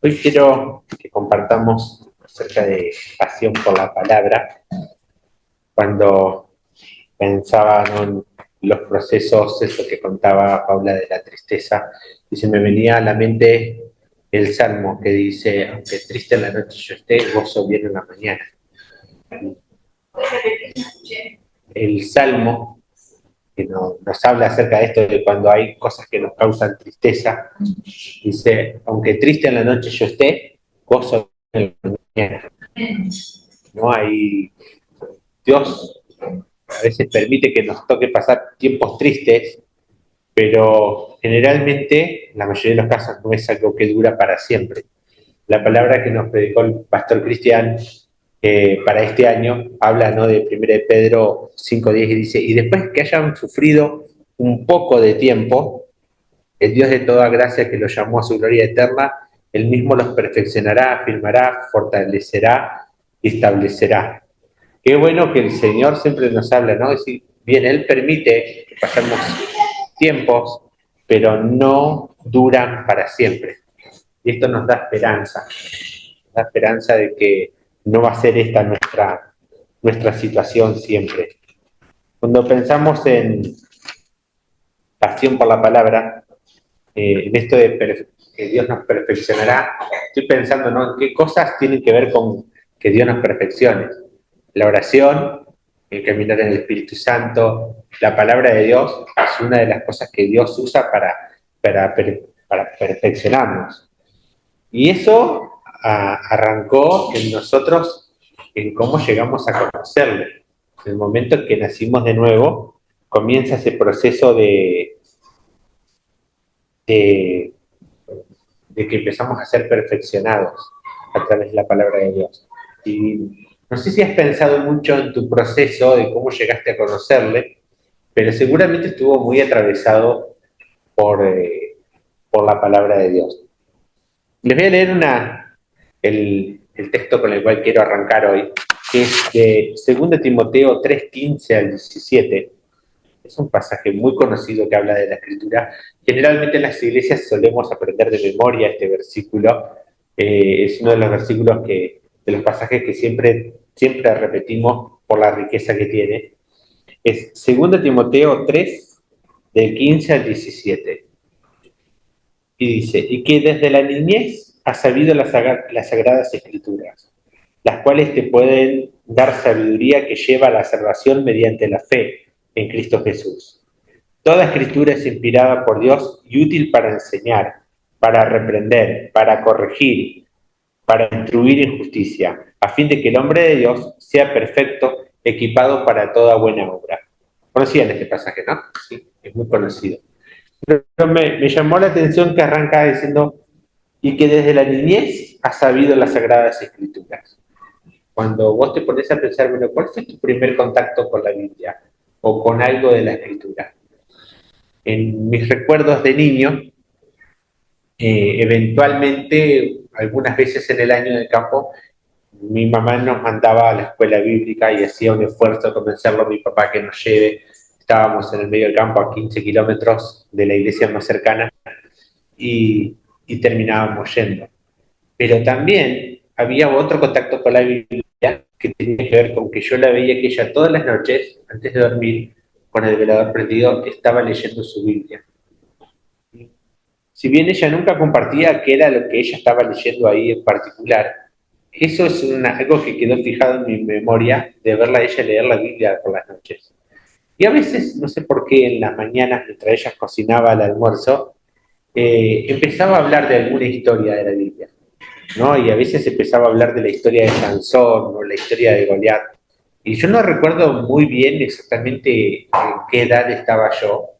Hoy quiero que compartamos acerca de pasión por la palabra. Cuando pensaba, ¿no?, en los procesos, eso que contaba Paula de la tristeza, y se me venía a la mente el Salmo que dice: aunque triste en la noche yo esté, gozo viene en la mañana. El Salmo que nos habla acerca de esto, de cuando hay cosas que nos causan tristeza, dice: aunque triste en la noche yo esté, gozo en la mañana. No hay, Dios a veces permite que nos toque pasar tiempos tristes, pero generalmente, en la mayoría de los casos, no es algo que dura para siempre. La palabra que nos predicó el pastor Cristian para este año habla, ¿no?, de 1 de Pedro 5:10, y dice: y después que hayan sufrido un poco de tiempo, el Dios de toda gracia, que los llamó a su gloria eterna, él mismo los perfeccionará, afirmará, fortalecerá y establecerá. Qué bueno que el Señor siempre nos habla, ¿no? Es decir, bien, Él permite que pasemos tiempos, pero no duran para siempre. Y esto nos da esperanza, de que no va a ser esta nuestra situación siempre. Cuando pensamos en pasión por la palabra, en esto de que Dios nos perfeccionará, estoy pensando, ¿no?, en qué cosas tienen que ver con que Dios nos perfeccione. La oración, el caminar en el Espíritu Santo, la palabra de Dios es una de las cosas que Dios usa para perfeccionarnos. Y eso arrancó en nosotros, en cómo llegamos a conocerle. En el momento en que nacimos de nuevo, comienza ese proceso de, de que empezamos a ser perfeccionados a través de la palabra de Dios. Y no sé si has pensado mucho en tu proceso de cómo llegaste a conocerle, pero seguramente estuvo muy atravesado por la palabra de Dios. Les voy a leer el texto con el cual quiero arrancar hoy, que es de 2 Timoteo 3:15 al 17. Es un pasaje muy conocido que habla de la Escritura. Generalmente en las iglesias solemos aprender de memoria este versículo. Es uno de los versículos de los pasajes que siempre repetimos por la riqueza que tiene. Es 2 Timoteo 3, del 15 al 17. Y dice: y que desde la niñez has sabido las sagradas escrituras, las cuales te pueden dar sabiduría que lleva a la salvación mediante la fe en Cristo Jesús. Toda escritura es inspirada por Dios y útil para enseñar, para reprender, para corregir, para instruir en justicia, a fin de que el hombre de Dios sea perfecto, equipado para toda buena obra. Conocían este pasaje, ¿no? Sí, es muy conocido. Pero me llamó la atención que arranca diciendo: y que desde la niñez has sabido las sagradas escrituras. Cuando vos te pones a pensar, bueno, ¿cuál fue tu primer contacto con la Biblia o con algo de la escritura? En mis recuerdos de niño, eventualmente, algunas veces en el año de campo, mi mamá nos mandaba a la escuela bíblica y hacía un esfuerzo de convencerlo a mi papá que nos lleve. Estábamos en el medio del campo, a 15 kilómetros de la iglesia más cercana, y, y terminábamos yendo. Pero también había otro contacto con la Biblia que tenía que ver con que yo la veía que ella todas las noches, antes de dormir, con el velador prendido, estaba leyendo su Biblia. Si bien ella nunca compartía qué era lo que ella estaba leyendo ahí en particular, eso es algo que quedó fijado en mi memoria, de verla a ella leer la Biblia por las noches. Y a veces, no sé por qué, en las mañanas, mientras ella cocinaba el almuerzo, empezaba a hablar de alguna historia de la Biblia, ¿no? Y a veces empezaba a hablar de la historia de Sansón o la historia de Goliat. Y yo no recuerdo muy bien exactamente en qué edad estaba yo,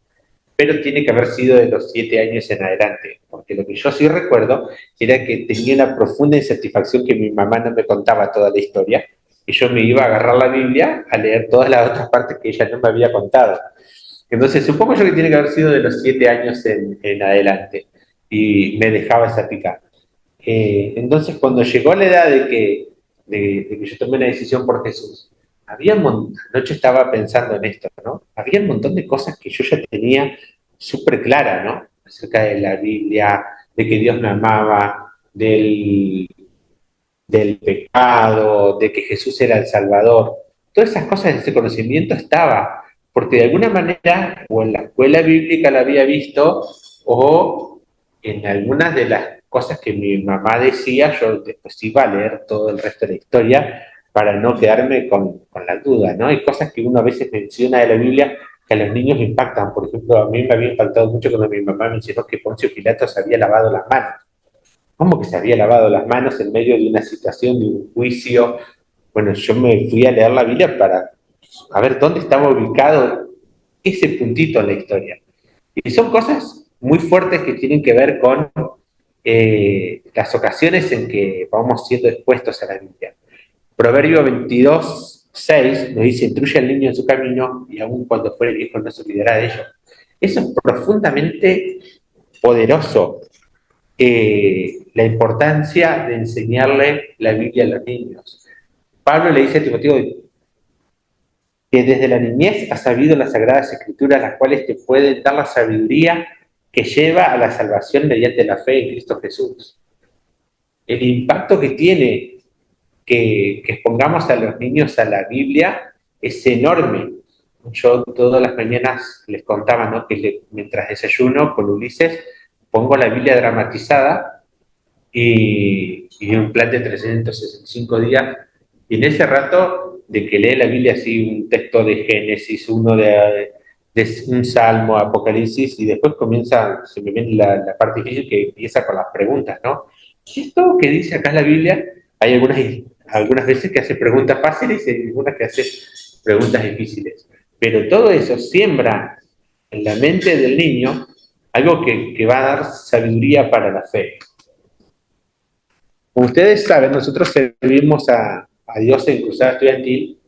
pero tiene que haber sido de los 7 años en adelante, porque lo que yo sí recuerdo era que tenía una profunda insatisfacción que mi mamá no me contaba toda la historia, y yo me iba a agarrar la Biblia a leer todas las otras partes que ella no me había contado. Entonces supongo yo que tiene que haber sido de los 7 años en adelante, y me dejaba esa pica. Entonces cuando llegó la edad de que yo tomé una decisión por Jesús, anoche estaba pensando en esto, ¿no? Había un montón de cosas que yo ya tenía súper clara, ¿no? Acerca de la Biblia, de que Dios me amaba, del, del pecado, de que Jesús era el Salvador. Todas esas cosas, ese conocimiento estaba, porque de alguna manera o en la escuela bíblica la había visto o en algunas de las cosas que mi mamá decía, yo después iba a leer todo el resto de la historia para no quedarme con la duda, ¿no? Hay cosas que uno a veces menciona de la Biblia que a los niños impactan. Por ejemplo, a mí me había impactado mucho cuando mi mamá mencionó que Poncio Pilato se había lavado las manos. ¿Cómo que se había lavado las manos en medio de una situación, de un juicio? Bueno, yo me fui a leer la Biblia para a ver dónde estaba ubicado ese puntito en la historia. Y son cosas muy fuertes que tienen que ver con las ocasiones en que vamos siendo expuestos a la Biblia. Proverbio 22:6 nos dice: instruye al niño en su camino y aun cuando fuere viejo no se olvidará de ello. Eso es profundamente poderoso, la importancia de enseñarle la Biblia a los niños. Pablo le dice a Timoteo que desde la niñez has sabido las sagradas escrituras, las cuales te pueden dar la sabiduría que lleva a la salvación mediante la fe en Cristo Jesús. El impacto que tiene que expongamos a los niños a la Biblia es enorme. Yo todas las mañanas les contaba, ¿no?, que mientras desayuno con Ulises pongo la Biblia dramatizada y un plan de 365 días. Y en ese rato de que lee la Biblia así, un texto de Génesis, uno de un Salmo, Apocalipsis, y después comienza, se me viene la parte difícil que empieza con las preguntas, ¿no? Esto que dice acá la Biblia, hay algunas veces que hace preguntas fáciles y hay algunas que hace preguntas difíciles. Pero todo eso siembra en la mente del niño algo que va a dar sabiduría para la fe. Como ustedes saben, nosotros servimos a Dios en Cruzada Estudiantil,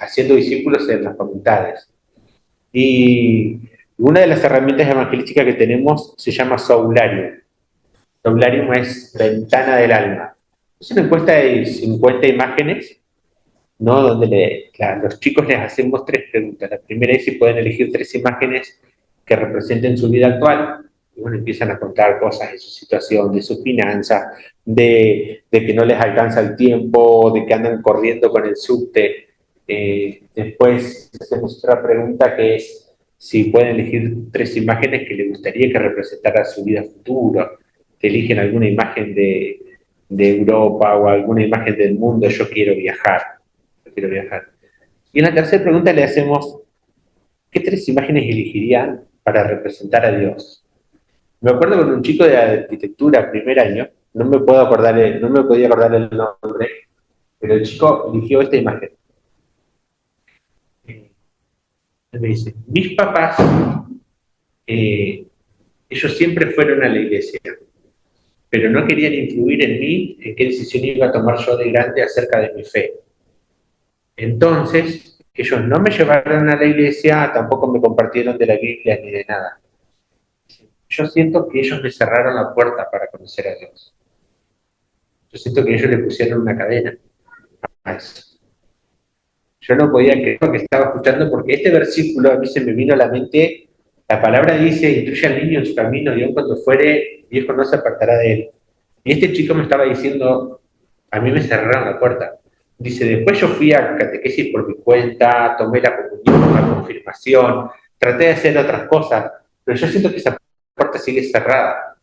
haciendo discípulos en las facultades. Y una de las herramientas evangelísticas que tenemos se llama Soularium. Soularium es ventana del alma. Es una encuesta de 50 imágenes, ¿no?, donde los chicos les hacemos 3 preguntas. La primera es si pueden elegir 3 imágenes que representen su vida actual. Y bueno, empiezan a contar cosas de su situación, de sus finanzas, de que no les alcanza el tiempo, de que andan corriendo con el subte. Después hacemos otra pregunta que es si pueden elegir 3 imágenes que les gustaría que representara su vida futura. Que eligen alguna imagen de Europa o alguna imagen del mundo. Yo quiero viajar. Yo quiero viajar. Y en la tercera pregunta le hacemos: ¿qué 3 imágenes elegirían para representar a Dios? Me acuerdo con un chico de arquitectura, primer año, no me podía acordar el nombre, pero el chico eligió esta imagen. Él me dice: mis papás, ellos siempre fueron a la iglesia, pero no querían influir en mí en qué decisión iba a tomar yo de grande acerca de mi fe. Entonces, ellos no me llevaron a la iglesia, tampoco me compartieron de la Biblia ni de nada. Yo siento que ellos me cerraron la puerta para conocer a Dios. Yo siento que ellos le pusieron una cadena a eso. Yo no podía creer lo que estaba escuchando, porque este versículo a mí se me vino a la mente. La palabra dice: instruye al niño en su camino y aun cuando fuere viejo no se apartará de él. Y este chico me estaba diciendo: a mí me cerraron la puerta. Dice: después yo fui a catequesis por mi cuenta, tomé la comunión, la confirmación, traté de hacer otras cosas, pero yo siento que esa puerta sigue cerrada.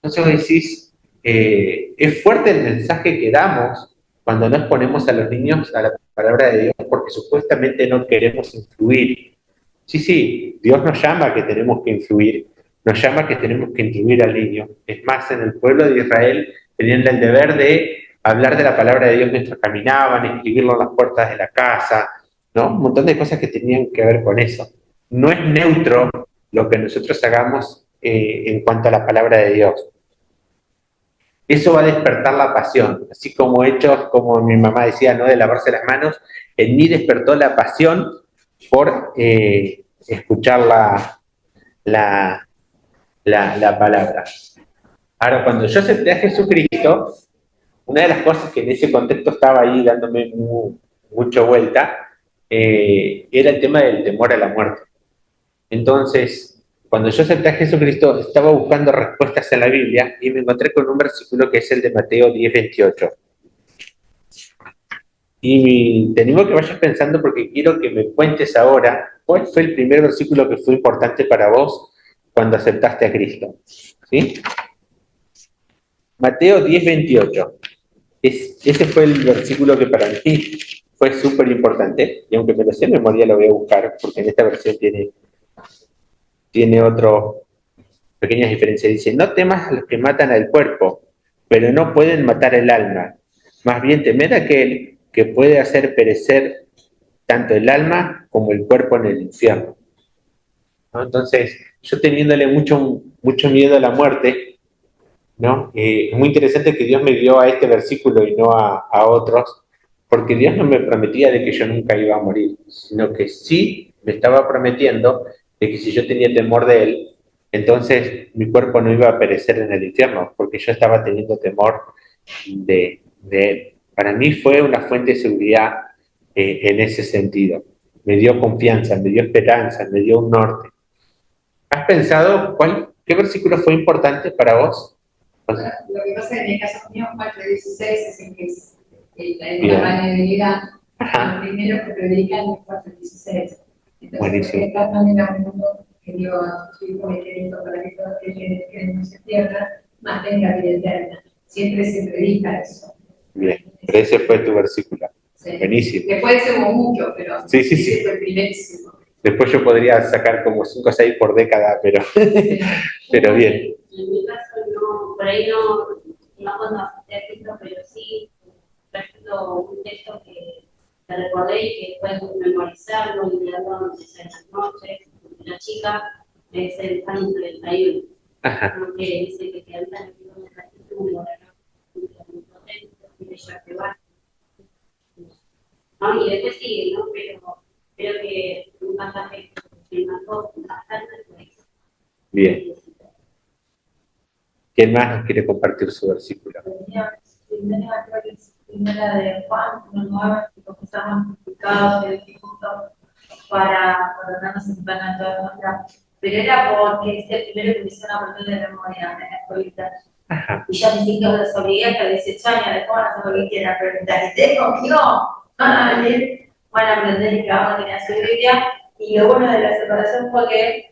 Entonces vos decís, es fuerte el mensaje que damos cuando no exponemos a los niños a la palabra de Dios, porque supuestamente no queremos influir. Sí, sí, Dios nos llama a que tenemos que influir, nos llama a que tenemos que incluir al niño. Es más, en el pueblo de Israel tenían el deber de hablar de la palabra de Dios mientras caminaban, escribirlo en las puertas de la casa, ¿no? Un montón de cosas que tenían que ver con eso. No es neutro lo que nosotros hagamos en cuanto a la palabra de Dios. Eso va a despertar la pasión, así como hechos, como mi mamá decía, ¿no?, de lavarse las manos. En mí despertó la pasión por escuchar la palabra. Ahora, cuando yo acepté a Jesucristo, una de las cosas que en ese contexto estaba ahí dándome mucha vuelta, era el tema del temor a la muerte. Entonces, Cuando yo acepté a Jesucristo, estaba buscando respuestas en la Biblia y me encontré con un versículo que es el de Mateo 10:28. Y te animo a que vayas pensando porque quiero que me cuentes ahora cuál fue el primer versículo que fue importante para vos cuando aceptaste a Cristo. ¿Sí? Mateo 10:28. Ese fue el versículo que para mí fue súper importante. Y aunque me lo sé de memoria, lo voy a buscar porque en esta versión tiene otro pequeñas diferencias. Dice, no temas a los que matan al cuerpo, pero no pueden matar el alma. Más bien temed a aquel que puede hacer perecer tanto el alma como el cuerpo en el infierno. ¿No? Entonces, yo teniéndole mucho miedo a la muerte, ¿no? Es muy interesante que Dios me dio a este versículo y no a otros, porque Dios no me prometía de que yo nunca iba a morir, sino que sí me estaba prometiendo de que si yo tenía temor de Él, entonces mi cuerpo no iba a perecer en el infierno, porque yo estaba teniendo temor de Él. Para mí fue una fuente de seguridad en ese sentido. Me dio confianza, me dio esperanza, me dio un norte. ¿Has pensado qué versículo fue importante para vos? Lo que pasa es que en el caso mío, 4:16 es el que es el Bien. tamaño de vida. Ajá. Los primeros que predican es 4:16. Entonces, Buenísimo. porque acá también a mundo que dio a su hijo de Cristo para que todo aquel que no se pierda, más tenga vida eterna. Siempre se predica eso. Bien. Pero ese fue tu versículo. Sí. Buenísimo. Después hubo mucho, pero sí. ese fue el primerísimo. Después yo podría sacar como 5 o 6 por década, Sí. pero bien. En mi caso, no, por ahí no cuando acepté a Cristo, pero sí, por ejemplo, un texto que recordé y que después memorizarlo y leerlo en las noches. La chica es el Salmo 31, Ajá. que dice que habita en el mundo de la cultura, muy potente, y ella que va. ¿No? Y después sigue, ¿no? Pero creo que un pasaje que me marcó bastante fue eso. Bien. ¿Quién más nos quiere compartir su versículo? Primera de Juan, 1:9, que como estamos justificados y dificultos para perdonarnos en plan a toda nuestra. Pero era porque es el primero que me hizo una pregunta de memoria en la escuelita. Y ya mis hijos los obligué hasta 18 años, después van a hacer lo que quieran preguntar. ¿Y ustedes conmigo? Van a venir, van a aprender y cada uno tiene su Biblia. Y lo bueno de la separación fue que,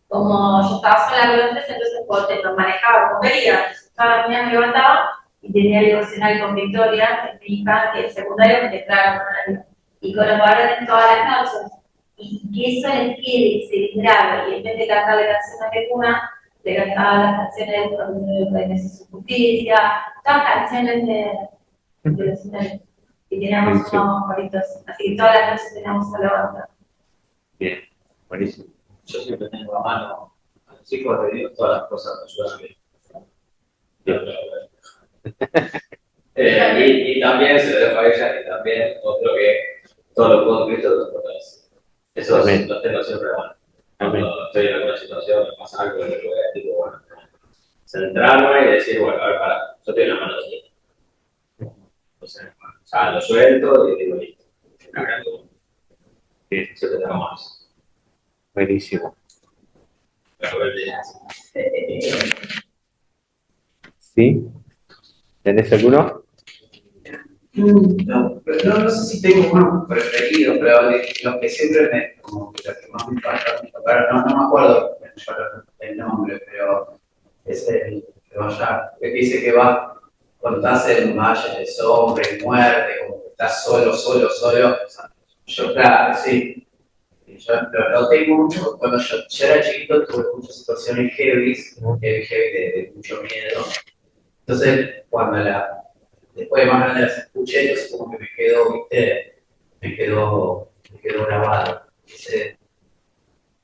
como yo estaba sola con los tres, entonces lo manejaba como quería. Cada mañana me levantaba y tenía el devocional con Victoria, mi hija, que el secundario me declaraba con la y con los varones todas las noches. Y que eso les quede, se les grabe, y en vez de cantarle canciones de cuna, le cantaba las canciones de Neces su Justicia, todas canciones de los finales. Y teníamos unos favoritos, así que todas las noches teníamos alabanza. Bien, buenísimo. Yo siempre tengo a mano a los hijos de Dios todas las cosas que ayudan a mí. Y también se lo dejo a ella, y también otro que todo lo puedo en Cristo lo fortalece. Eso lo tengo siempre a mano. Cuando estoy en alguna situación, me pasa algo, le voy a decir, bueno, centrarme y decir, bueno, a ver, para, yo estoy en la mano de Dios. Entonces, ya lo suelto y digo, listo. Bien. Eso te tengo más. Buenísimo. ¿Sí? ¿Tenés alguno? No sé si tengo uno preferido, pero lo que siempre como que lo que más me impacta, no me acuerdo el nombre, pero es el que dice que va, cuando estás en valles de sombra y muerte, como que estás solo. O sea, yo, claro, sí. Yo lo tengo mucho, cuando yo era chiquito tuve muchas situaciones heavy de mucho miedo. Entonces, después de más grande las escuché, entonces como que me quedó, ¿viste? Me quedó grabado. Ese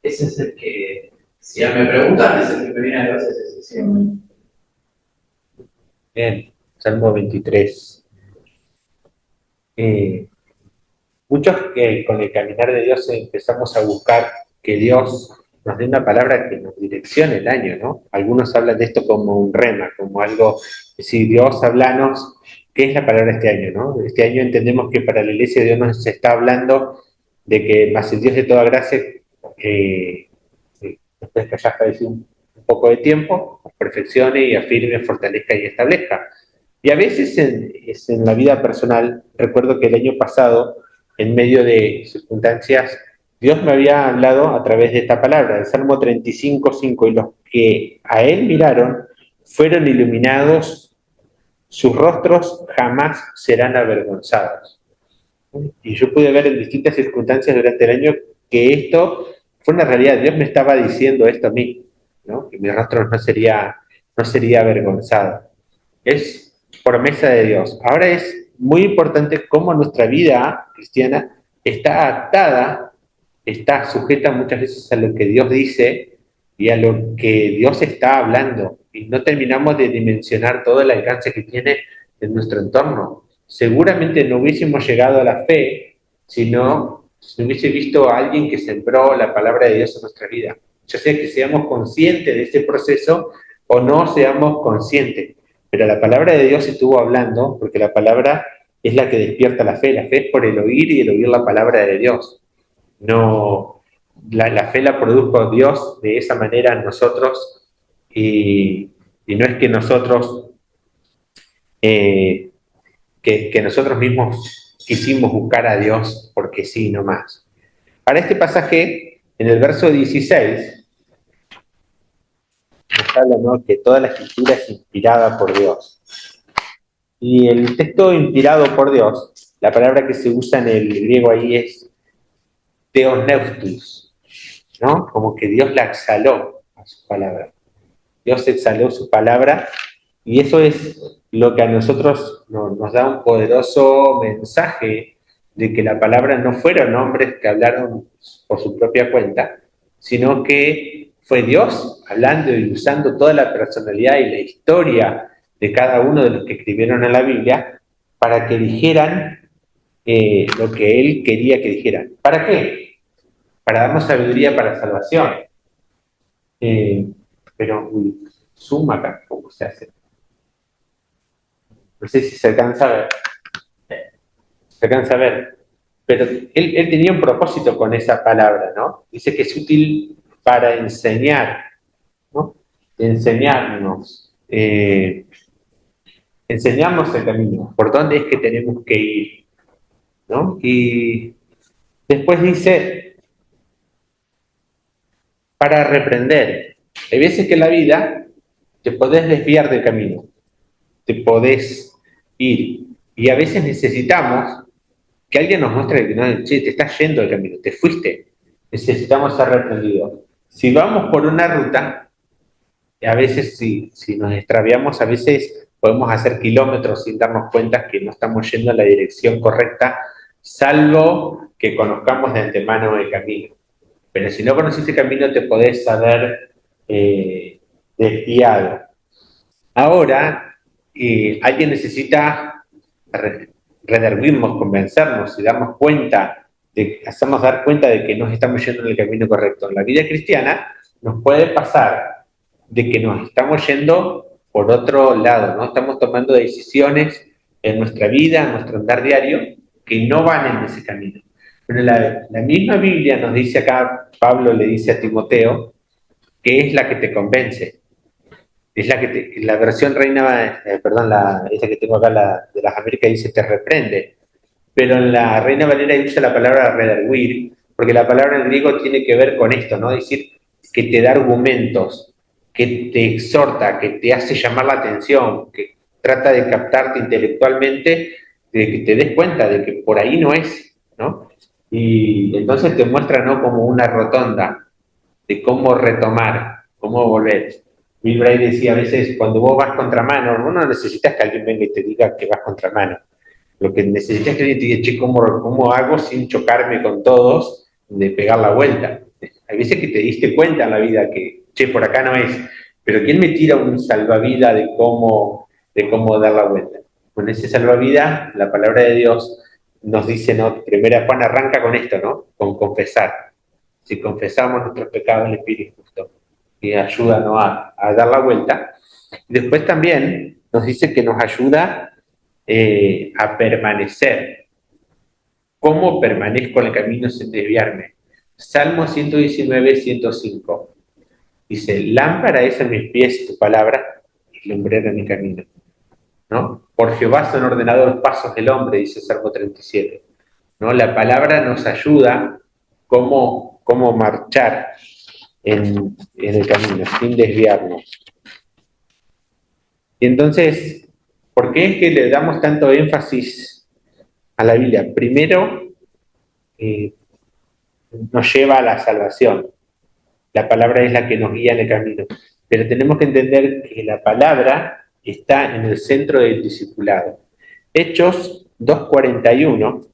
es el que, si me preguntan, es el que me viene a la cabeza, ese siempre. Bien, Salmo 23. Muchos que con el caminar de Dios empezamos a buscar que Dios nos dé una palabra que nos direccione el año, ¿no? Algunos hablan de esto como un rema, como algo, si Dios hablanos, ¿qué es la palabra de este año, no? Este año entendemos que para la iglesia Dios nos está hablando de que más el Dios de toda gracia después que hayas padecido un poco de tiempo, os perfeccione y afirme, fortalezca y establezca. Y a veces es en la vida personal, recuerdo que el año pasado, en medio de circunstancias, Dios me había hablado a través de esta palabra, el Salmo 35:5, y los que a Él miraron fueron iluminados, sus rostros jamás serán avergonzados. Y yo pude ver en distintas circunstancias durante el año que esto fue una realidad. Dios me estaba diciendo esto a mí, ¿no? Que mi rostro no sería avergonzado. Es promesa de Dios. Ahora es muy importante cómo nuestra vida cristiana está atada, está sujeta muchas veces a lo que Dios dice y a lo que Dios está hablando. Y no terminamos de dimensionar todo el alcance que tiene en nuestro entorno. Seguramente no hubiésemos llegado a la fe si no hubiese visto a alguien que sembró la palabra de Dios en nuestra vida. Ya sea que seamos conscientes de este proceso o no seamos conscientes. Pero la palabra de Dios estuvo hablando, porque la palabra es la que despierta la fe. La fe es por el oír y el oír la palabra de Dios. No, la fe la produjo Dios de esa manera en nosotros y no es que nosotros, que nosotros mismos quisimos buscar a Dios porque sí, no más. Para este pasaje, en el verso 16, nos habla, ¿no?, que toda la escritura es inspirada por Dios. Y el texto inspirado por Dios, la palabra que se usa en el griego ahí es theopneustos, ¿no? Como que Dios la exhaló a su palabra. Dios exhaló su palabra y eso es lo que a nosotros nos da un poderoso mensaje de que la palabra no fueron hombres que hablaron por su propia cuenta, sino que fue Dios hablando y usando toda la personalidad y la historia de cada uno de los que escribieron en la Biblia para que dijeran lo que Él quería que dijeran. ¿Para qué? Para darnos sabiduría para salvación. Pero, suma acá, ¿cómo se hace? No sé si se alcanza a ver. Se alcanza a ver. Pero él tenía un propósito con esa palabra, ¿no? Dice que es útil para enseñar, ¿no? Enseñarnos. Enseñarnos el camino. ¿Por dónde es que tenemos que ir? ¿No? Y después dice, para reprender. Hay veces que en la vida te podés desviar del camino, te podés ir. Y a veces necesitamos que alguien nos muestre que no, che, te estás yendo del camino, te fuiste. Necesitamos ser reprendidos. Si vamos por una ruta, a veces si nos extraviamos, a veces podemos hacer kilómetros sin darnos cuenta que no estamos yendo en la dirección correcta, salvo que conozcamos de antemano el camino. Pero si no conociste el camino, te podés haber desviado. Ahora, alguien necesita redarguirnos, convencernos y darnos cuenta, hacernos dar cuenta de que nos estamos yendo en el camino correcto. En la vida cristiana nos puede pasar de que nos estamos yendo por otro lado, ¿no? Estamos tomando decisiones en nuestra vida, en nuestro andar diario, que no van en ese camino. Pero la misma Biblia nos dice acá, Pablo le dice a Timoteo, que es la que te convence. Es la versión reina, esta que tengo acá, de las Américas, dice te reprende. Pero en la Reina Valera usa la palabra redarguir, porque la palabra en griego tiene que ver con esto, ¿no? Es decir, que te da argumentos, que te exhorta, que te hace llamar la atención, que trata de captarte intelectualmente, de que te des cuenta de que por ahí no es, ¿no? Y entonces te muestra, ¿no?, como una rotonda de cómo retomar, cómo volver. Bill Bray decía a veces, cuando vos vas contramano, no necesitas que alguien venga y te diga que vas contramano. Lo que necesitas es que alguien te diga, che, ¿cómo hago sin chocarme con todos de pegar la vuelta? Hay veces que te diste cuenta en la vida que, che, por acá no es, pero ¿quién me tira un salvavidas de cómo dar la vuelta? Con ese salvavidas, la palabra de Dios nos dice, ¿no? Primera Juan arranca con esto, ¿no? Con confesar. Si confesamos nuestros pecados, el Espíritu justo y ayúdanos a dar la vuelta. Después también nos dice que nos ayuda a permanecer. ¿Cómo permanezco en el camino sin desviarme? Salmo 119, 105. Dice, lámpara es a mis pies tu palabra y lumbrera mi camino, ¿no? Por Jehová son ordenados los pasos del hombre, dice Salmo 37, ¿no? La palabra nos ayuda cómo marchar en el camino, sin desviarnos. Y entonces, ¿por qué es que le damos tanto énfasis a la Biblia? Primero, nos lleva a la salvación. La palabra es la que nos guía en el camino. Pero tenemos que entender que la palabra está en el centro del discipulado. Hechos 2:41,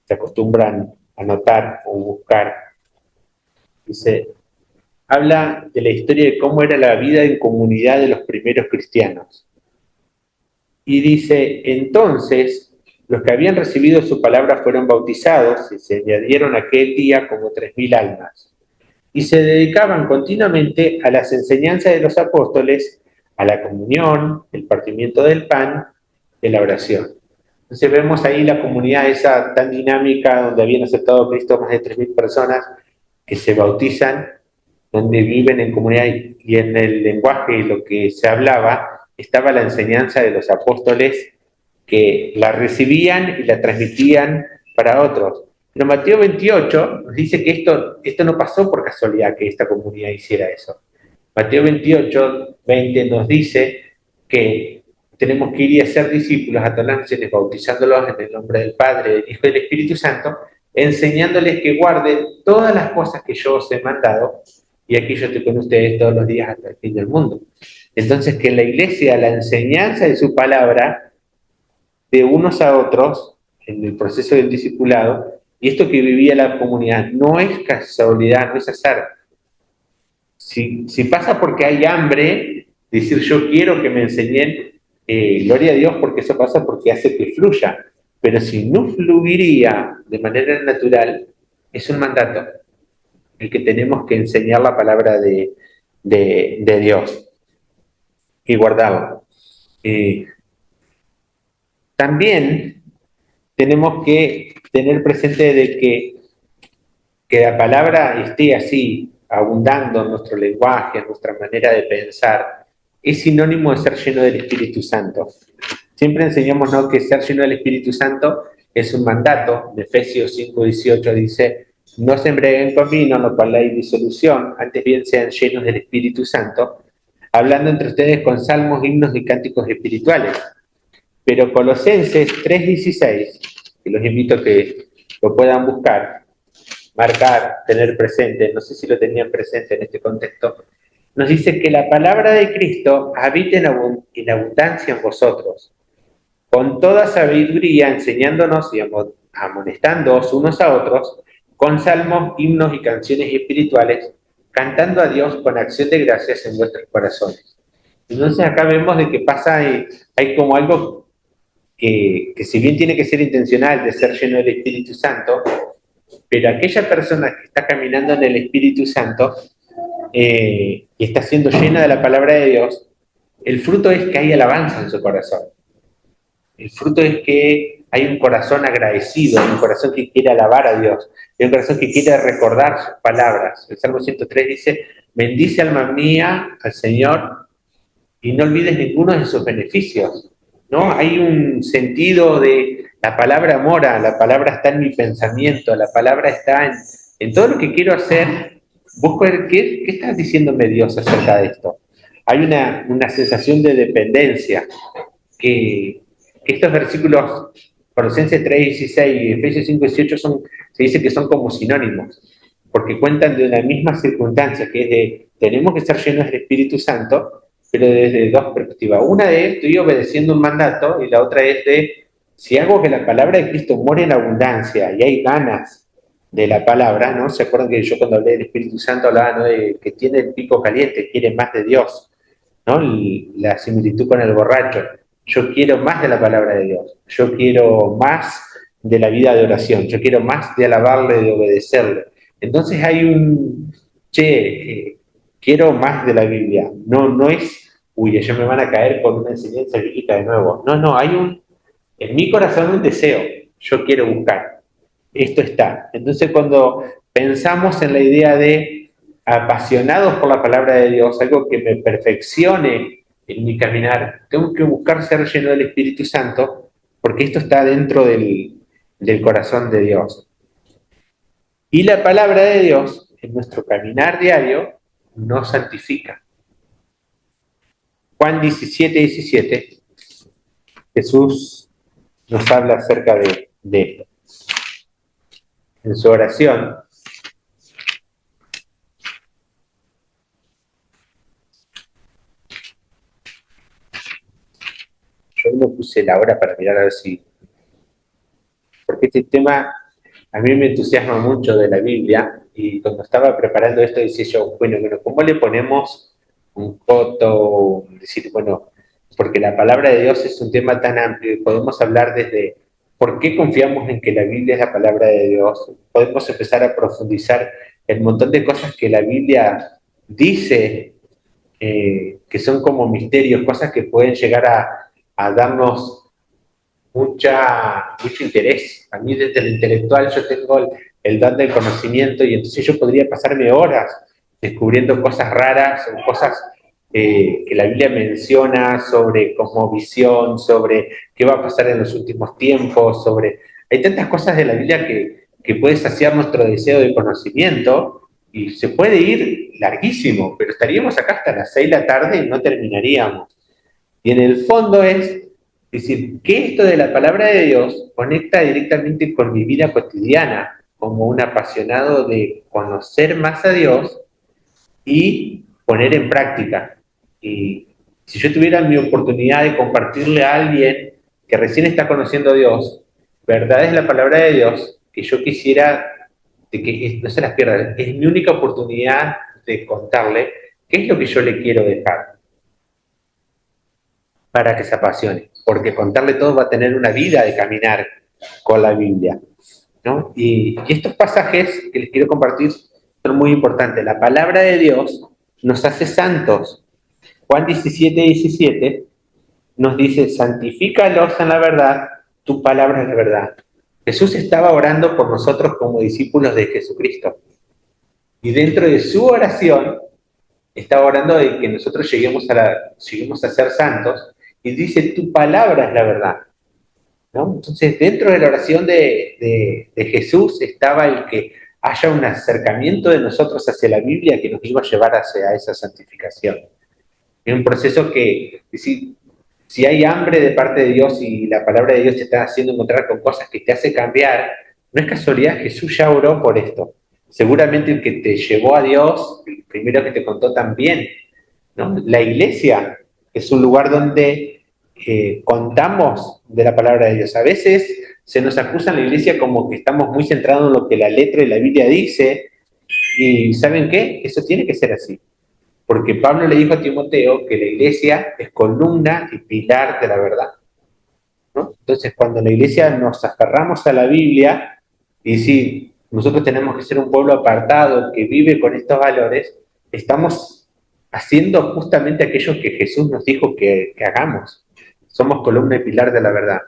se acostumbran a anotar o buscar, dice, habla de la historia de cómo era la vida en comunidad de los primeros cristianos. Y dice, entonces, los que habían recibido su palabra fueron bautizados y se añadieron aquel día como 3.000 almas. Y se dedicaban continuamente a las enseñanzas de los apóstoles, a la comunión, el partimiento del pan, de la oración. Entonces vemos ahí la comunidad esa tan dinámica, donde habían aceptado a Cristo más de 3.000 personas que se bautizan, donde viven en comunidad, y en el lenguaje y lo que se hablaba estaba la enseñanza de los apóstoles, que la recibían y la transmitían para otros. Pero Mateo 28 nos dice que esto no pasó por casualidad, que esta comunidad hiciera eso. Mateo 28, 20 nos dice que tenemos que ir y hacer discípulos a todas las naciones, bautizándolos en el nombre del Padre, del Hijo y del Espíritu Santo, enseñándoles que guarden todas las cosas que yo os he mandado, y aquí yo estoy con ustedes todos los días hasta el fin del mundo. Entonces, que la iglesia, la enseñanza de su palabra, de unos a otros, en el proceso del discipulado, y esto que vivía la comunidad, no es casualidad, no es azar. Si pasa porque hay hambre, decir yo quiero que me enseñen, gloria a Dios, porque eso pasa porque hace que fluya. Pero si no fluiría de manera natural, es un mandato el que tenemos que enseñar la palabra de Dios y guardarla. También tenemos que tener presente de que la palabra esté así, abundando en nuestro lenguaje, en nuestra manera de pensar, es sinónimo de ser lleno del Espíritu Santo. Siempre enseñamos, ¿no?, que ser lleno del Espíritu Santo es un mandato. En Efesios 5:18 dice, no se embriaguen con vino, en lo cual hay disolución, antes bien sean llenos del Espíritu Santo, hablando entre ustedes con salmos, himnos y cánticos espirituales. Pero Colosenses 3:16, que los invito a que lo puedan buscar, marcar, tener presente, no sé si lo tenían presente en este contexto, nos dice que la palabra de Cristo habita en abundancia en vosotros, con toda sabiduría, enseñándonos y amonestándoos unos a otros, con salmos, himnos y canciones espirituales, cantando a Dios con acción de gracias en vuestros corazones. Entonces acá vemos de que pasa, hay como algo que si bien tiene que ser intencional de ser lleno del Espíritu Santo, pero aquella persona que está caminando en el Espíritu Santo y está siendo llena de la palabra de Dios, el fruto es que hay alabanza en su corazón. El fruto es que hay un corazón agradecido, un corazón que quiere alabar a Dios, hay un corazón que quiere recordar sus palabras. El Salmo 103 dice, bendice alma mía al Señor y no olvides ninguno de sus beneficios, ¿no? Hay un sentido de la palabra mora, la palabra está en mi pensamiento, la palabra está en todo lo que quiero hacer. Busco ver qué está diciéndome Dios acerca de esto. Hay una sensación de dependencia, que estos versículos, Colosenses 3:16 y Efesios 5:18, se dice que son como sinónimos, porque cuentan de una misma circunstancia, que es de, tenemos que estar llenos del Espíritu Santo, pero desde dos perspectivas. Una de estoy obedeciendo un mandato, y la otra es de, si hago que la palabra de Cristo more en abundancia y hay ganas de la palabra, ¿no? ¿Se acuerdan que yo cuando hablé del Espíritu Santo hablaba, ¿no?, de que tiene el pico caliente, quiere más de Dios, ¿no? La similitud con el borracho. Yo quiero más de la palabra de Dios, yo quiero más de la vida de oración, yo quiero más de alabarle, de obedecerle. Entonces hay quiero más de la Biblia. No es, uy, ya me van a caer con una enseñanza bíblica de nuevo. No, hay en mi corazón un deseo, yo quiero buscar. Esto está. Entonces cuando pensamos en la idea de apasionados por la palabra de Dios, algo que me perfeccione en mi caminar. Tengo que buscar ser lleno del Espíritu Santo, porque esto está dentro del corazón de Dios. Y la palabra de Dios, en nuestro caminar diario, nos santifica. Juan 17:17, Jesús nos habla acerca de esto. En su oración, yo no puse la hora para mirar a ver si... Porque este tema a mí me entusiasma mucho de la Biblia, y cuando estaba preparando esto decía yo, bueno, ¿cómo le ponemos un coto? Decir, bueno, porque la palabra de Dios es un tema tan amplio y podemos hablar desde por qué confiamos en que la Biblia es la palabra de Dios. Podemos empezar a profundizar en un montón de cosas que la Biblia dice, que son como misterios, cosas que pueden llegar a darnos mucho interés. A mí desde lo intelectual yo tengo el don del conocimiento, y entonces yo podría pasarme horas descubriendo cosas raras o cosas que la Biblia menciona sobre cosmovisión, sobre qué va a pasar en los últimos tiempos, sobre... Hay tantas cosas de la Biblia que puede saciar nuestro deseo de conocimiento, y se puede ir larguísimo, pero estaríamos acá hasta las 6 de la tarde y no terminaríamos. Y en el fondo es decir, que esto de la palabra de Dios conecta directamente con mi vida cotidiana, como un apasionado de conocer más a Dios y poner en práctica. Y si yo tuviera mi oportunidad de compartirle a alguien que recién está conociendo a Dios, verdad es la palabra de Dios, que yo quisiera de que no se las pierda, es mi única oportunidad de contarle qué es lo que yo le quiero dejar para que se apasione, porque contarle todo va a tener una vida de caminar con la Biblia, ¿no? Y estos pasajes que les quiero compartir son muy importantes. La palabra de Dios nos hace santos. Juan 17:17 nos dice, santifícalos en la verdad, tu palabra es la verdad. Jesús estaba orando por nosotros como discípulos de Jesucristo. Y dentro de su oración, estaba orando de que nosotros lleguemos a ser santos, y dice, tu palabra es la verdad, ¿no? Entonces, dentro de la oración de Jesús estaba el que haya un acercamiento de nosotros hacia la Biblia que nos iba a llevar hacia esa santificación. Es un proceso que, si hay hambre de parte de Dios y la palabra de Dios te está haciendo encontrar con cosas que te hace cambiar, no es casualidad, Jesús ya oró por esto. Seguramente el que te llevó a Dios, el primero que te contó también, ¿no? La iglesia es un lugar donde contamos de la palabra de Dios. A veces se nos acusa en la iglesia como que estamos muy centrados en lo que la letra de la Biblia dice, y ¿saben qué? Eso tiene que ser así. Porque Pablo le dijo a Timoteo que la iglesia es columna y pilar de la verdad, ¿no? Entonces, cuando en la iglesia nos aferramos a la Biblia y si nosotros tenemos que ser un pueblo apartado que vive con estos valores, estamos haciendo justamente aquello que Jesús nos dijo que hagamos. Somos columna y pilar de la verdad.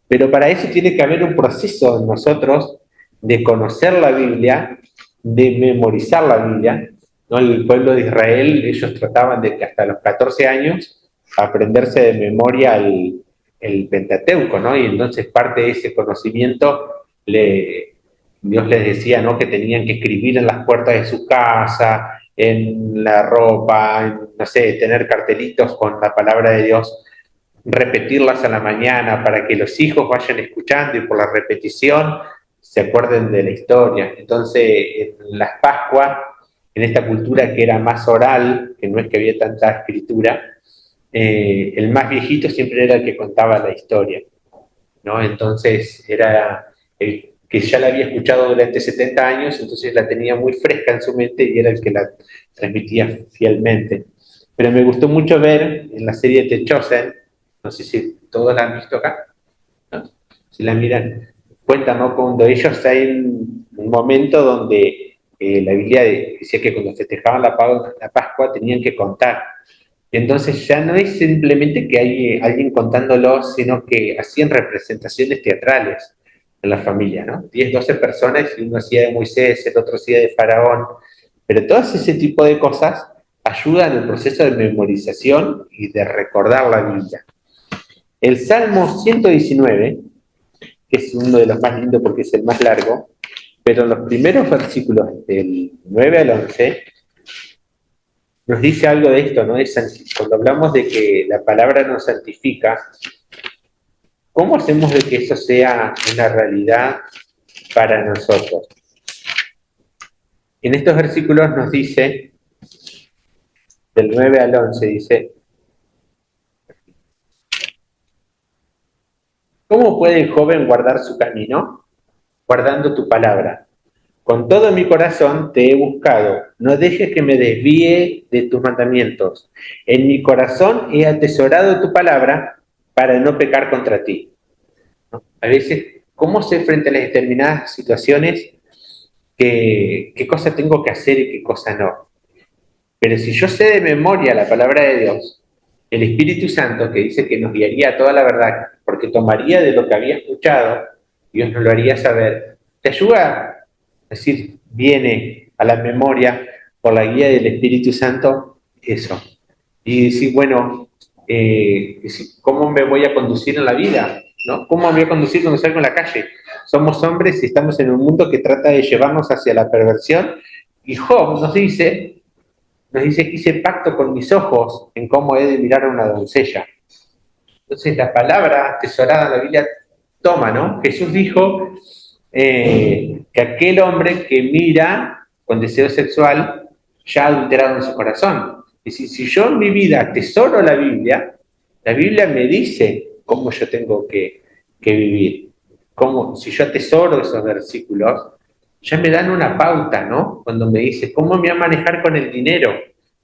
Pero para eso tiene que haber un proceso en nosotros de conocer la Biblia, de memorizar la Biblia, ¿no? El pueblo de Israel, ellos trataban de que hasta los 14 años aprenderse de memoria el Pentateuco, ¿no? Y entonces parte de ese conocimiento Dios les decía, ¿no?, que tenían que escribir en las puertas de su casa, en la ropa, no sé, tener cartelitos con la palabra de Dios, repetirlas a la mañana para que los hijos vayan escuchando y por la repetición se acuerden de la historia. Entonces, en las Pascuas, en esta cultura que era más oral, que no es que había tanta escritura, el más viejito siempre era el que contaba la historia, ¿no? Entonces era el que ya la había escuchado durante 70 años, entonces la tenía muy fresca en su mente y era el que la transmitía fielmente. Pero me gustó mucho ver en la serie The Chosen, no sé si todos la han visto acá, ¿no? Si la miran, cuentan, ¿no?, cuando ellos hay un momento donde la Biblia decía que cuando festejaban la Pascua tenían que contar. Entonces ya no es simplemente que hay alguien contándolo, sino que hacían representaciones teatrales. en la familia, ¿no? 10, 12 personas, y uno hacía de Moisés, el otro hacía de Faraón, pero todo ese tipo de cosas ayudan en el proceso de memorización y de recordar la Biblia. El Salmo 119, que es uno de los más lindos porque es el más largo, pero en los primeros versículos del 9 al 11, nos dice algo de esto, ¿no? Cuando hablamos de que la palabra nos santifica, ¿cómo hacemos de que eso sea una realidad para nosotros? En estos versículos nos dice, del 9 al 11, dice, ¿cómo puede el joven guardar su camino? Guardando tu palabra. Con todo mi corazón te he buscado, no dejes que me desvíe de tus mandamientos. En mi corazón he atesorado tu palabra para no pecar contra ti. ¿No? A veces, ¿cómo sé frente a las determinadas situaciones qué cosa tengo que hacer y qué cosa no? Pero si yo sé de memoria la palabra de Dios, el Espíritu Santo, que dice que nos guiaría a toda la verdad, porque tomaría de lo que había escuchado, Dios nos lo haría saber, te ayuda. Es decir, viene a la memoria por la guía del Espíritu Santo eso. Y decir, bueno, ¿cómo me voy a conducir en la vida? ¿No? ¿Cómo me voy a conducir cuando salgo en la calle? Somos hombres y estamos en un mundo que trata de llevarnos hacia la perversión. Y Job nos dice que hice pacto con mis ojos en cómo he de mirar a una doncella. Entonces la palabra atesorada en la Biblia toma, ¿no? Jesús dijo que aquel hombre que mira con deseo sexual ya ha adulterado en su corazón. Y si yo en mi vida atesoro la Biblia me dice cómo yo tengo que vivir. Si yo atesoro esos versículos, ya me dan una pauta, ¿no? Cuando me dice, ¿cómo me va a manejar con el dinero?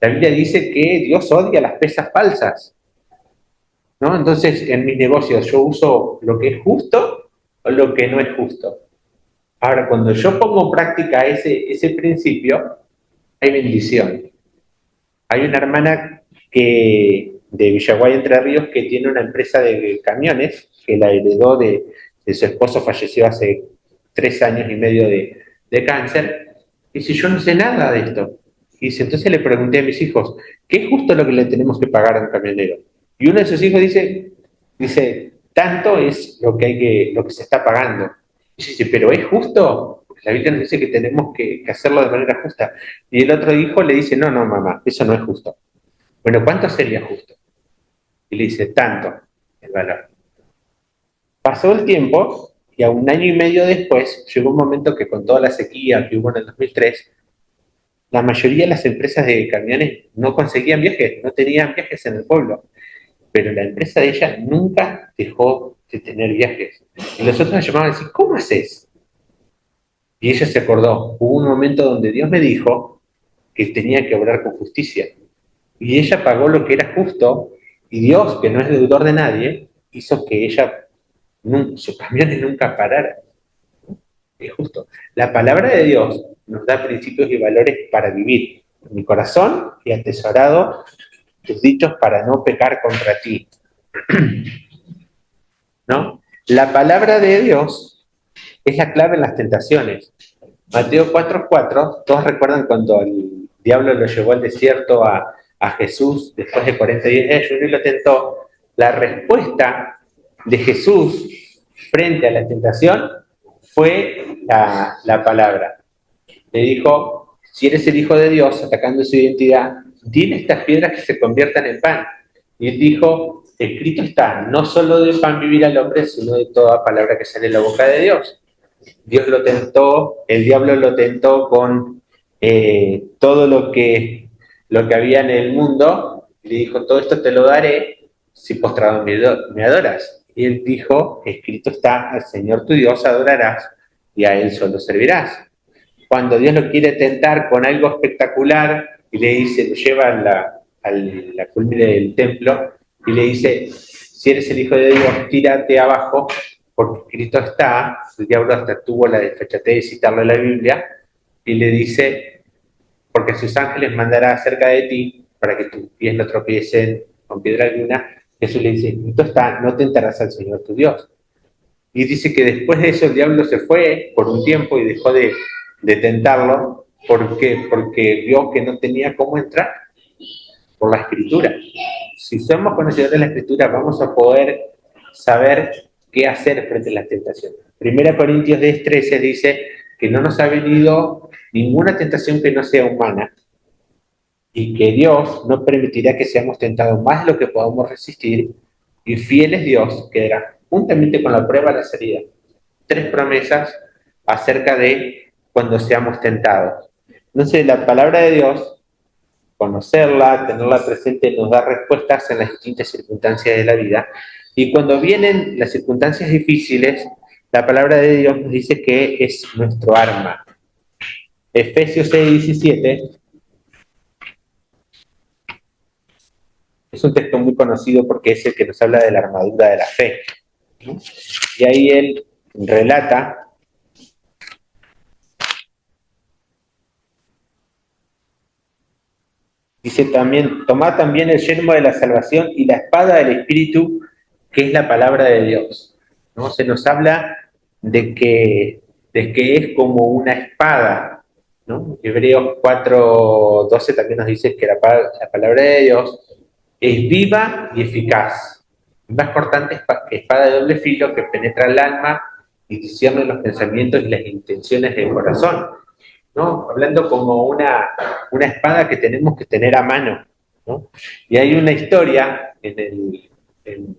La Biblia dice que Dios odia las pesas falsas, ¿no? Entonces, en mis negocios, ¿yo uso lo que es justo o lo que no es justo? Ahora, cuando yo pongo en práctica ese principio, hay bendición. Hay una hermana de Villaguay, Entre Ríos, que tiene una empresa de camiones, que la heredó de su esposo, falleció hace 3 años y medio de cáncer. Y dice, yo no sé nada de esto. Y dice, entonces le pregunté a mis hijos, ¿qué es justo lo que le tenemos que pagar a un camionero? Y uno de sus hijos dice, tanto es lo que se está pagando. Y dice, pero ¿es justo? Porque la Biblia nos dice que tenemos que hacerlo de manera justa. Y el otro hijo le dice, no, mamá, eso no es justo. Bueno, ¿cuánto sería justo? Y le dice, tanto el valor. Pasó el tiempo y a 1 año y medio después llegó un momento que con toda la sequía que hubo en el 2003, la mayoría de las empresas de camiones no conseguían viajes, no tenían viajes en el pueblo. Pero la empresa de ella nunca dejó de tener viajes. Y los otros la llamaban y decían, ¿cómo haces? Y ella se acordó, hubo un momento donde Dios me dijo que tenía que obrar con justicia. Y ella pagó lo que era justo, y Dios, que no es deudor de nadie, hizo que sus camiones nunca pararan. Es justo. La palabra de Dios nos da principios y valores para vivir. En mi corazón he atesorado tus dichos para no pecar contra ti. ¿No? La palabra de Dios es la clave en las tentaciones. Mateo 4:4, todos recuerdan cuando el diablo lo llevó al desierto a Jesús después de 40 días de ayuno y lo tentó. La respuesta de Jesús frente a la tentación fue la palabra. Le dijo, si eres el Hijo de Dios, atacando su identidad, dile a estas piedras que se conviertan en pan. Y él dijo, escrito está, no solo de pan vivirá el hombre, sino de toda palabra que sale de la boca de Dios. Dios lo tentó, el diablo lo tentó con todo lo que había en el mundo, y le dijo, todo esto te lo daré si postrado me adoras. Y él dijo, escrito está, al Señor tu Dios adorarás y a él solo servirás. Cuando Dios lo quiere tentar con algo espectacular y le dice, lo lleva a la culmina del templo y le dice, si eres el Hijo de Dios, tírate abajo, porque escrito está. El diablo hasta tuvo la desfachatez de citarlo en la Biblia, y le dice, porque sus ángeles mandará cerca de ti para que tus pies no tropiecen con piedra alguna. Jesús le dice, escrito está, no tentarás al Señor tu Dios. Y dice que después de eso el diablo se fue por un tiempo y dejó de tentarlo. ¿Por qué? Porque vio que no tenía cómo entrar por la escritura. Si somos conocedores de la escritura, vamos a poder saber qué hacer frente a las tentaciones. 1 Corintios 10:13 dice que no nos ha venido ninguna tentación que no sea humana y que Dios no permitirá que seamos tentados más de lo que podamos resistir, y fiel es Dios que dará juntamente con la prueba la salida. 3 promesas acerca de cuando seamos tentados. Entonces la palabra de Dios, conocerla, tenerla presente, nos da respuestas en las distintas circunstancias de la vida. Y cuando vienen las circunstancias difíciles, la palabra de Dios nos dice que es nuestro arma. Efesios 6:17 es un texto muy conocido porque es el que nos habla de la armadura de la fe, ¿no? Y ahí él relata dice también, tomad también el yelmo de la salvación y la espada del Espíritu, que es la palabra de Dios, ¿no? Se nos habla de que es como una espada, ¿no? Hebreos 4:12 también nos dice que la palabra de Dios es viva y eficaz, más cortante que espada de doble filo que penetra el alma y discierne los pensamientos y las intenciones del corazón, ¿no? Hablando como una espada que tenemos que tener a mano, ¿no? Y hay una historia en el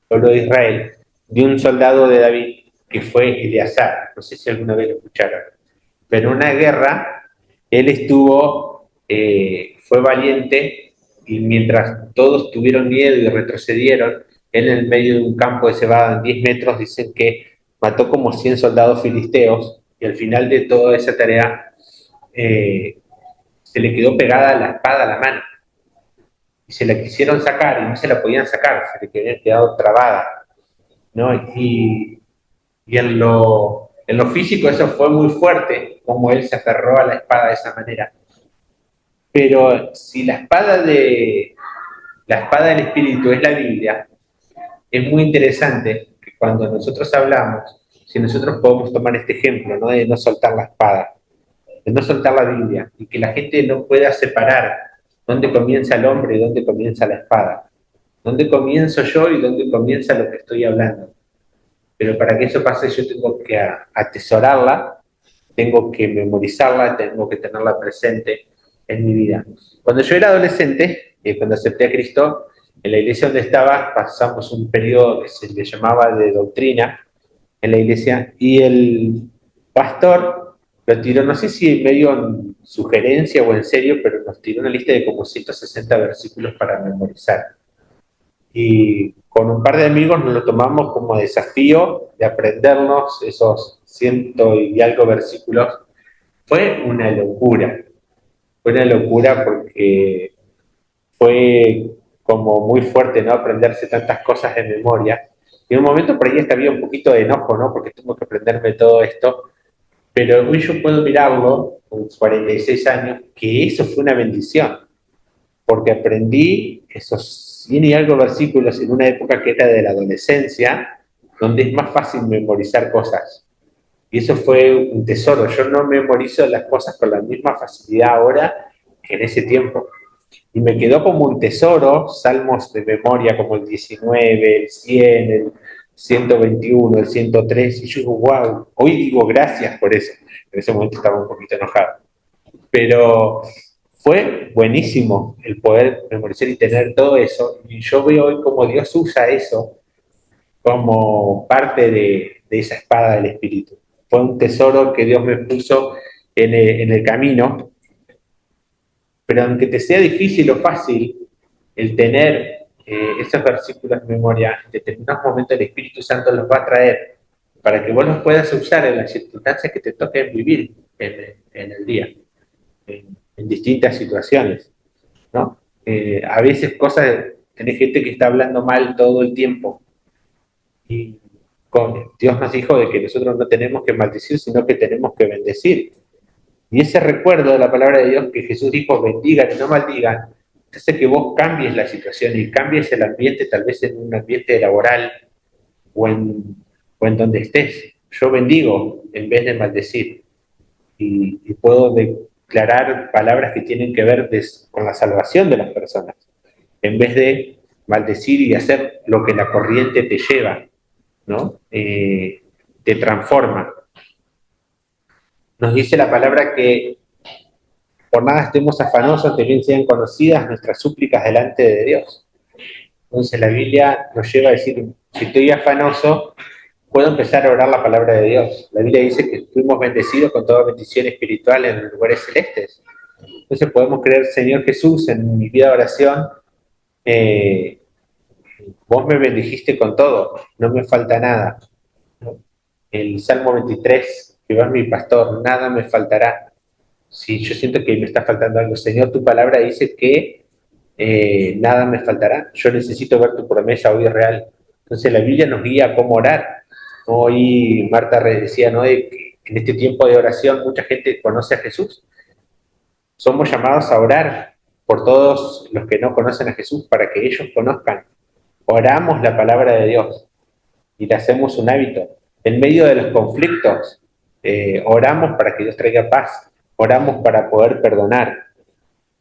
pueblo de Israel de un soldado de David que fue Eleazar, no sé si alguna vez lo escucharon, pero en una guerra él fue valiente, y mientras todos tuvieron miedo y retrocedieron, él en el medio de un campo de cebada en 10 metros dicen que mató como 100 soldados filisteos, y al final de toda esa tarea se le quedó pegada la espada a la mano, y se la quisieron sacar y no se la podían sacar, se le había quedado trabada, ¿no? Y en lo físico eso fue muy fuerte, como él se aferró a la espada de esa manera. Pero si la espada del Espíritu es la Biblia, es muy interesante que cuando nosotros hablamos, si nosotros podemos tomar este ejemplo, ¿no? De no soltar la espada, de no soltar la Biblia, y que la gente no pueda separar dónde comienza el hombre y dónde comienza la espada, dónde comienzo yo y dónde comienza lo que estoy hablando. Pero para que eso pase yo tengo que atesorarla, tengo que memorizarla, tengo que tenerla presente en mi vida. Cuando yo era adolescente, cuando acepté a Cristo, en la iglesia donde estaba pasamos un periodo que se le llamaba de doctrina en la iglesia, y el pastor lo tiró, no sé si medio en sugerencia o en serio, pero nos tiró una lista de como 160 versículos para memorizar. Y con un par de amigos nos lo tomamos como desafío de aprendernos esos 100 y algo versículos. Fue una locura porque fue como muy fuerte, ¿no? Aprenderse tantas cosas de memoria. Y en un momento por ahí hasta había un poquito de enojo, ¿no? Porque tengo que aprenderme todo esto. Pero hoy yo puedo mirarlo, con 46 años, que eso fue una bendición, porque aprendí esos 100 y algo versículos en una época que era de la adolescencia, donde es más fácil memorizar cosas. Y eso fue un tesoro. Yo no memorizo las cosas con la misma facilidad ahora que en ese tiempo. Y me quedó como un tesoro, salmos de memoria como el 19, el 100, el 121, el 103. Y yo digo, wow, hoy digo gracias por eso. En ese momento estaba un poquito enojado. Pero fue buenísimo el poder memorizar y tener todo eso. Y yo veo hoy cómo Dios usa eso como parte de esa espada del Espíritu. Fue un tesoro que Dios me puso en el camino, pero aunque te sea difícil o fácil el tener esos versículos en memoria, en determinados momentos el Espíritu Santo los va a traer para que vos los puedas usar en las circunstancias que te toquen vivir en el día, en distintas situaciones, ¿no? A veces tenés gente que está hablando mal todo el tiempo, y Dios nos dijo de que nosotros no tenemos que maldecir, sino que tenemos que bendecir. Y ese recuerdo de la palabra de Dios que Jesús dijo, bendigan y no maldigan, hace que vos cambies la situación y cambies el ambiente, tal vez en un ambiente laboral o en o en donde estés. Yo bendigo en vez de maldecir. Y puedo declarar palabras que tienen que ver con la salvación de las personas, en vez de maldecir y hacer lo que la corriente te lleva, ¿no? Te transforma. Nos dice la palabra que por nada estemos afanosos, que bien sean conocidas nuestras súplicas delante de Dios. Entonces la Biblia nos lleva a decir, si estoy afanoso, puedo empezar a orar la palabra de Dios. La Biblia dice que fuimos bendecidos con toda bendición espiritual en los lugares celestes. Entonces podemos creer, Señor Jesús, en mi vida de oración, vos me bendijiste con todo, no me falta nada. El Salmo 23, Jehová es mi pastor, nada me faltará. Si yo siento que me está faltando algo, Señor, tu palabra dice que nada me faltará. Yo necesito ver tu promesa hoy real. Entonces la Biblia nos guía a cómo orar. Hoy Marta decía, ¿no?, de que en este tiempo de oración mucha gente conoce a Jesús. Somos llamados a orar por todos los que no conocen a Jesús para que ellos conozcan. Oramos la palabra de Dios y la hacemos un hábito. En medio de los conflictos, oramos para que Dios traiga paz. Oramos para poder perdonar.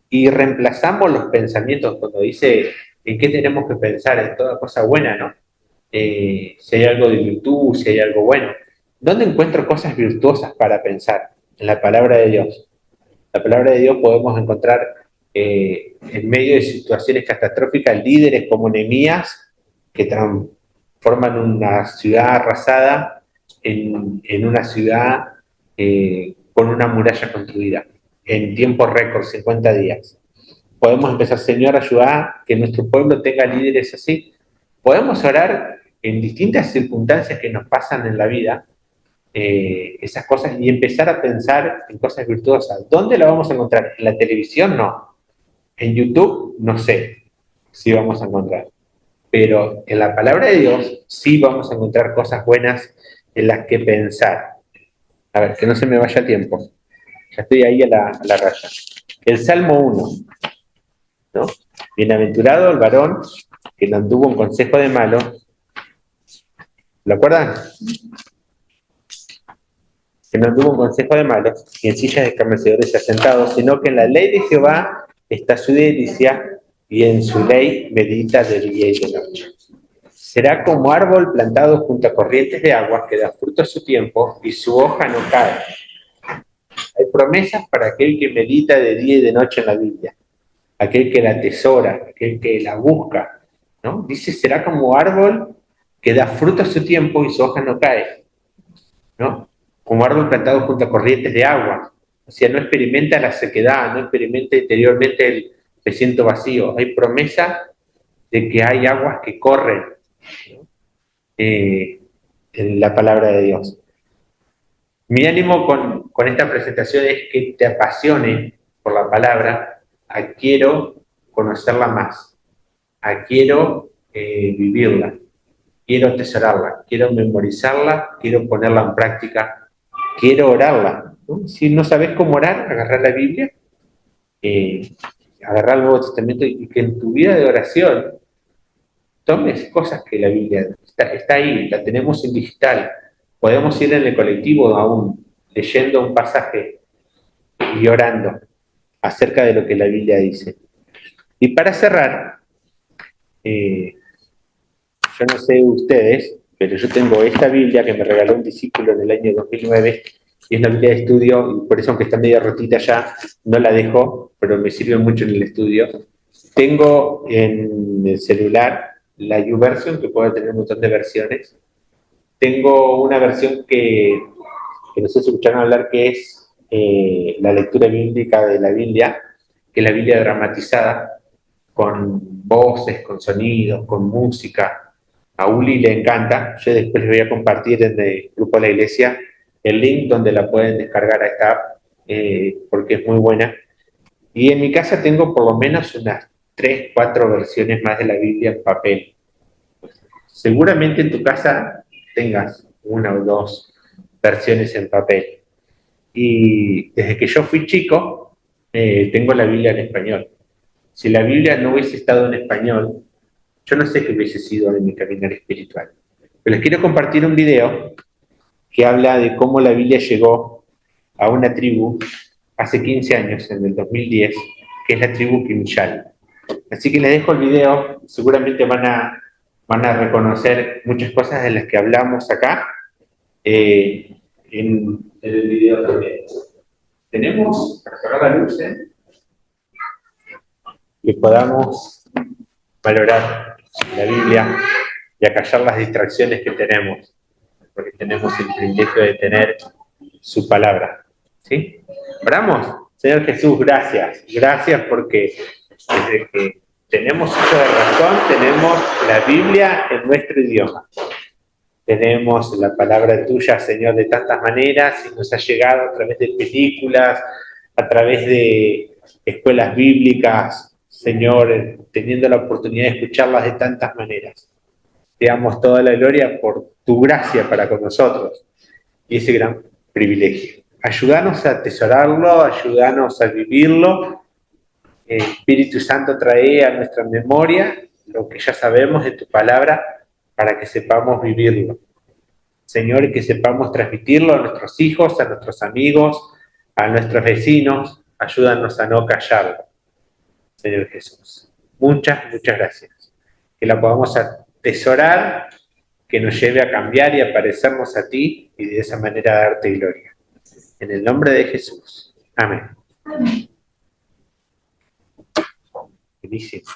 Y reemplazamos los pensamientos cuando dice en qué tenemos que pensar, en toda cosa buena, ¿no? Si hay algo de virtud, si hay algo bueno. ¿Dónde encuentro cosas virtuosas para pensar? En la palabra de Dios. La palabra de Dios podemos encontrar en medio de situaciones catastróficas líderes como Nehemías que transforman una ciudad arrasada en una ciudad con una muralla construida en tiempo récord, 50 días. Podemos empezar, Señor, ayudar a que nuestro pueblo tenga líderes así. Podemos orar en distintas circunstancias que nos pasan en la vida, esas cosas, y empezar a pensar en cosas virtuosas. ¿Dónde la vamos a encontrar? ¿En la televisión? No. En YouTube, no sé si vamos a encontrar. Pero en la palabra de Dios sí vamos a encontrar cosas buenas en las que pensar. A ver, que no se me vaya tiempo. Ya estoy ahí a la raya. El Salmo 1, ¿no? Bienaventurado el varón que no anduvo en consejo de malos. ¿Lo acuerdan? Que no anduvo en consejo de malos, y en sillas de escarnecedores asentados, sino que en la ley de Jehová está su delicia, y en su ley medita de día y de noche. Será como árbol plantado junto a corrientes de aguas, que da fruto a su tiempo, y su hoja no cae. Hay promesas para aquel que medita de día y de noche en la Biblia, aquel que la atesora, aquel que la busca, ¿no? Dice, será como árbol que da fruto a su tiempo y su hoja no cae, ¿no? Como árbol plantado junto a corrientes de agua. O sea, no experimenta la sequedad, no experimenta interiormente el recinto vacío. Hay promesa de que hay aguas que corren, ¿no? En la palabra de Dios. Mi ánimo con esta presentación es que te apasione por la palabra, quiero conocerla más, quiero vivirla, quiero atesorarla, quiero memorizarla, quiero ponerla en práctica, quiero orarla, ¿no? Si no sabes cómo orar, agarrar la Biblia, agarrar el Nuevo Testamento y que en tu vida de oración tomes cosas que la Biblia está ahí, la tenemos en digital. Podemos ir en el colectivo aún leyendo un pasaje y orando acerca de lo que la Biblia dice. Y para cerrar, yo no sé ustedes, pero yo tengo esta Biblia que me regaló un discípulo en el año 2009, y es la Biblia de estudio, y por eso, aunque está medio rotita ya, no la dejo, pero me sirve mucho en el estudio. Tengo en el celular la YouVersion, que puede tener un montón de versiones. Tengo una versión que no sé si escucharon hablar, que es la lectura bíblica de la Biblia, que es la Biblia dramatizada, con voces, con sonidos, con música. A Uli le encanta. Yo después les voy a compartir en el grupo de la iglesia el link donde la pueden descargar a esta app, porque es muy buena. Y en mi casa tengo por lo menos unas 3, 4 versiones más de la Biblia en papel. Seguramente en tu casa tengas 1 o 2 versiones en papel. Y desde que yo fui chico, tengo la Biblia en español. Si la Biblia no hubiese estado en español, yo no sé qué hubiese sido de mi caminar espiritual. Pero les quiero compartir un video que habla de cómo la Biblia llegó a una tribu hace 15 años, en el 2010, que es la tribu Kimshal. Así que les dejo el video, seguramente van a reconocer muchas cosas de las que hablamos acá. En el video también. Tenemos, para apagar la luz, que podamos valorar la Biblia y acallar las distracciones que tenemos, porque tenemos el privilegio de tener su palabra. ¿Sí? Oramos. Señor Jesús, gracias. Gracias porque desde que tenemos uso de razón, tenemos la Biblia en nuestro idioma. Tenemos la palabra tuya, Señor, de tantas maneras y nos ha llegado a través de películas, a través de escuelas bíblicas, Señor, teniendo la oportunidad de escucharlas de tantas maneras. Te damos toda la gloria por tu gracia para con nosotros y ese gran privilegio. Ayúdanos a atesorarlo, ayúdanos a vivirlo. Espíritu Santo, trae a nuestra memoria lo que ya sabemos de tu palabra para que sepamos vivirlo. Señor, y que sepamos transmitirlo a nuestros hijos, a nuestros amigos, a nuestros vecinos. Ayúdanos a no callarlo, Señor Jesús. Muchas, muchas gracias. Que la podamos atesorar, que nos lleve a cambiar y a parecernos a ti y de esa manera darte gloria. En el nombre de Jesús. Amén. Buenísimo.